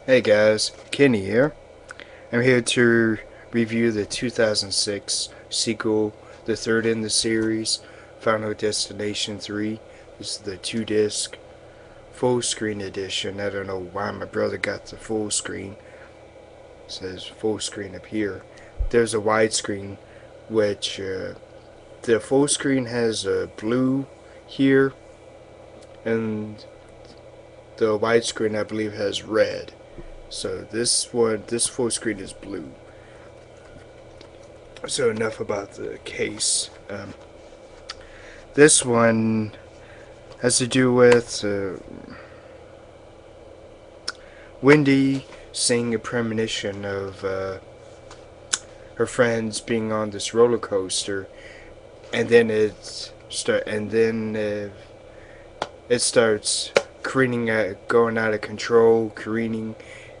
Hey guys, Kenny here. I'm here to review the 2006 sequel, the third in the series, Final Destination 3. This is the 2-disc full screen edition. I don't know why my brother got the full screen. It says full screen up here. There's a widescreen, which the full screen has a blue here, and the widescreen I believe has red. So this full screen is blue. So enough about the case. This one has to do with Wendy seeing a premonition of her friends being on this roller coaster, and then it starts careening, going out of control, careening,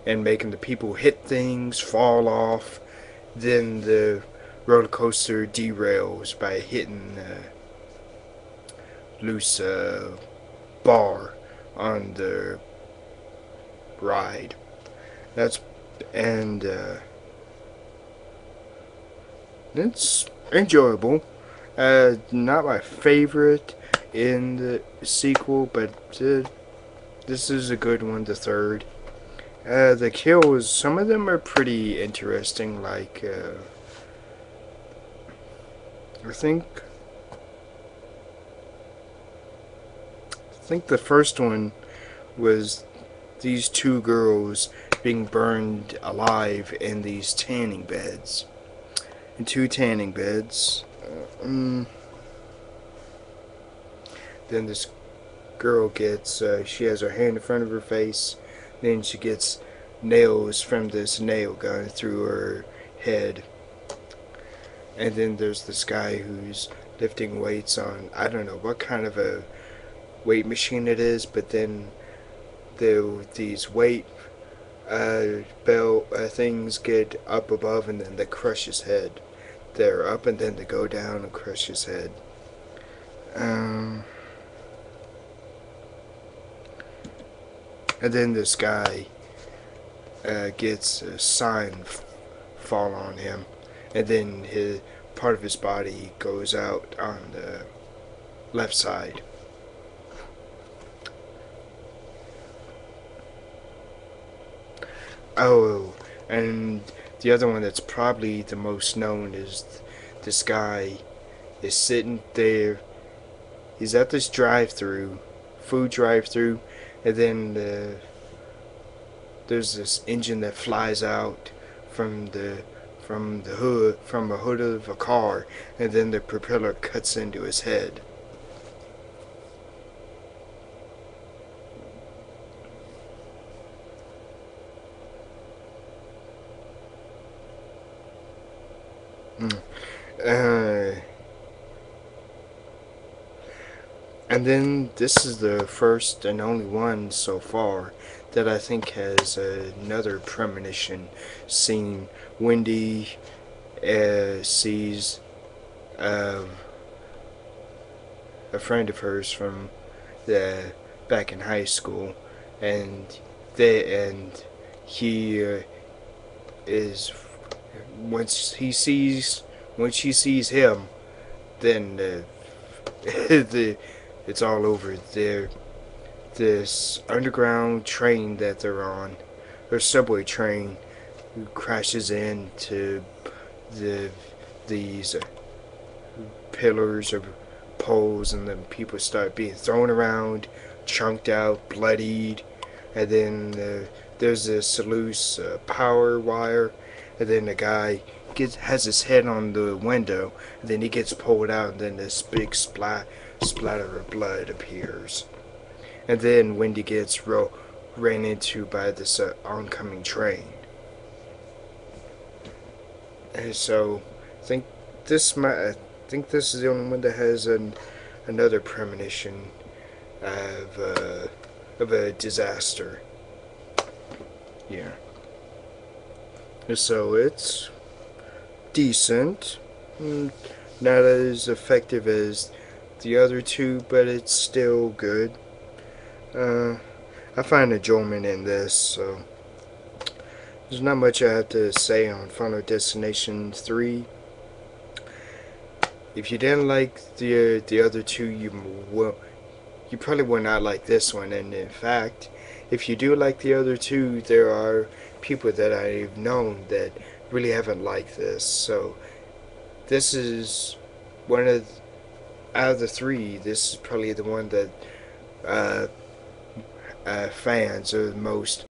and making the people hit things, fall off. Then the roller coaster derails by hitting a loose bar on the ride. That's and it's enjoyable. Not my favorite in the sequel, but this is a good one. The third. The kills, some of them are pretty interesting. Like I think the first one was these two girls being burned alive in these tanning beds. In two tanning beds. Then this girl gets, she has her hand in front of her face. Then she gets nails from this nail gun through her head. And then there's this guy who's lifting weights on, I don't know what kind of a weight machine it is, but then these weight belt things get up above, and then they crush his head. They're up and then they go down and crush his head. And then this guy gets a sign fall on him, and then his part of his body goes out on the left side. Oh, and the other one that's probably the most known is this guy is sitting there. He's at this drive-through, food drive-through, and then there's this engine that flies out from a hood of a car, and then the propeller cuts into his head. And then this is the first and only one so far that I think has another premonition scene. Wendy sees a friend of hers from back in high school, and he is once she sees him, then it's all over. This underground train that they're on, or subway train, crashes into these pillars or poles, and then people start being thrown around, chunked out, bloodied, and then there's this loose power wire, and then the guy has his head on the window, and then he gets pulled out, and then this big splatter of blood appears. And then Wendy gets ran into by this oncoming train. And so I think this is the only one that has another premonition of a disaster. Yeah. So it's decent, not as effective as the other two, but it's still good. I find enjoyment in this, so There's not much I have to say on Final Destination 3. If you didn't like the other two, you probably will not like this one. And in fact, if you do like the other two, there are people that I've known that really haven't liked this. So this is one of out of the three. This is probably the one that fans are the most